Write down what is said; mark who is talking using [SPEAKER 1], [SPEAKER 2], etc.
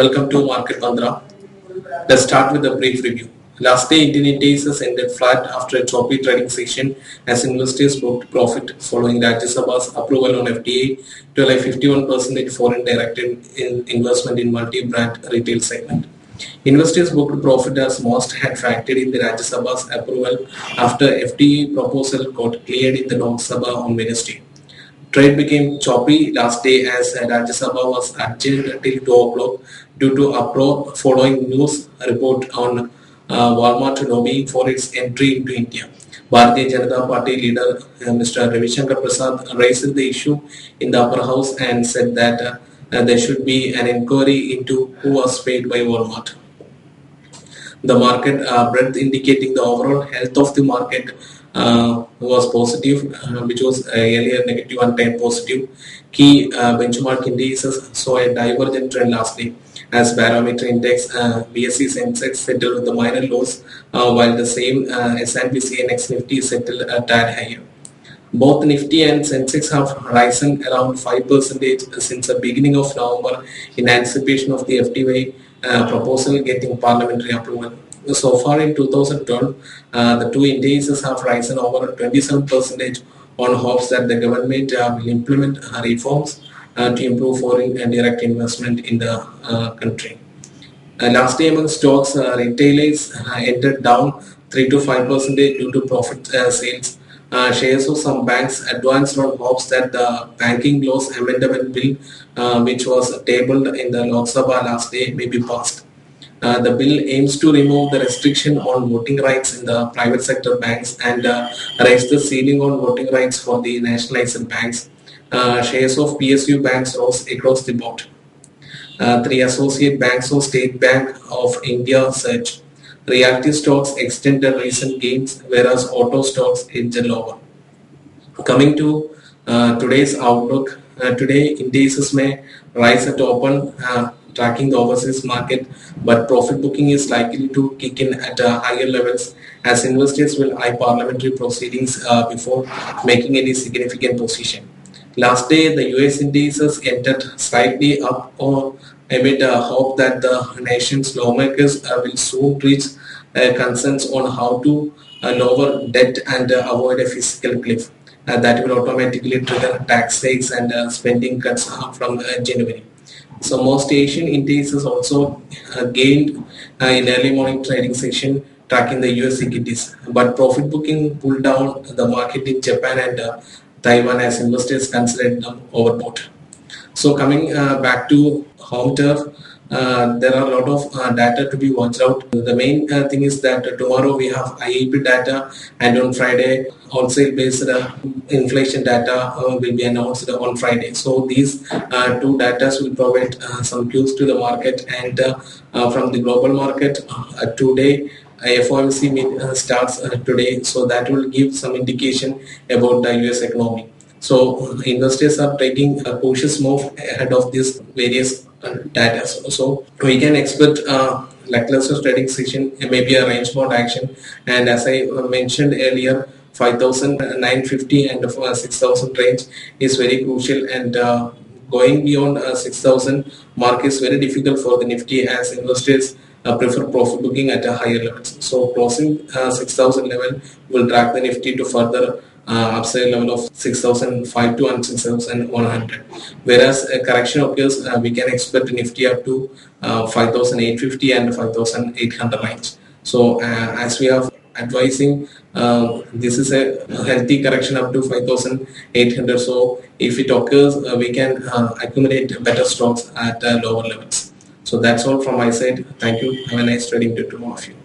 [SPEAKER 1] Welcome to Market Bandra. Let's start with a brief review. Last day, Indian indices ended flat after a choppy trading session as investors booked profit following Rajya Sabha's approval on FDI to allow 51% foreign direct investment in multi-brand retail segment. Investors booked profit as most had factored in the Rajya Sabha's approval after FDI proposal got cleared in the Lok Sabha on Wednesday. Trade became choppy last day as Rajya Sabha was adjourned till 2 o'clock due to uproar following news report on Walmart lobbying for its entry into India. Bharatiya Janata Party leader Mr. Ravi Shankar Prasad raised the issue in the upper house and said that there should be an inquiry into who was paid by Walmart. The market breadth indicating the overall health of the market was positive, which was earlier negative and 10 positive. Key benchmark indices saw a divergent trend last week as barometer index BSE Sensex settled with the minor loss, while the same S&P CNX Nifty settled a tad higher. Both Nifty and Sensex have risen around 5% since the beginning of November in anticipation of the FDI proposal getting parliamentary approval. So far in 2012, the two indices have risen over 27% on hopes that the government will implement reforms to improve foreign and direct investment in the country. Last day among stocks, retailers entered down 3 to 5% due to profit sales. Shares of some banks advanced on hopes that the banking laws amendment bill, which was tabled in the Lok Sabha last day, may be passed. The bill aims to remove the restriction on voting rights in the private sector banks and raise the ceiling on voting rights for the nationalized banks. Shares of PSU banks rose across the board. Three associate banks of State Bank of India surged. Realty stocks extended recent gains, whereas auto stocks edged lower. Coming to today's outlook, today indices may rise at open, tracking the overseas market, but profit booking is likely to kick in at higher levels as investors will eye parliamentary proceedings before making any significant position. Last day, the US indices entered slightly up amid hope that the nation's lawmakers will soon reach consensus on how to lower debt and avoid a fiscal cliff that will automatically trigger tax hikes and spending cuts from January. So most Asian indices also gained in early morning trading session tracking the US equities, but profit booking pulled down the market in Japan and Taiwan as investors considered them overbought. So coming back to home turf, there are a lot of data to be watched out. The main thing is that tomorrow we have IEP data and on Friday wholesale based inflation data will be announced on Friday. So these two data will provide some cues to the market and from the global market today. FOMC starts today, so that will give some indication about the US economy. So investors are taking a cautious move ahead of these various data. So we can expect lackluster trading session, maybe a range bound action, and as I mentioned earlier, 5,950 and 6,000 range is very crucial, and going beyond 6,000 mark is very difficult for the Nifty as investors prefer profit booking at a higher level. So crossing 6,000 level will drag the Nifty to further upside level of 6,005 and 6,100. Whereas a correction occurs, we can expect Nifty up to 5,850 and 5,800 range. So as we are advising, this is a healthy correction up to 5,800. So if it occurs, we can accumulate better stocks at lower levels. So that's all from my side. Thank you. Have a nice trading day to all of you.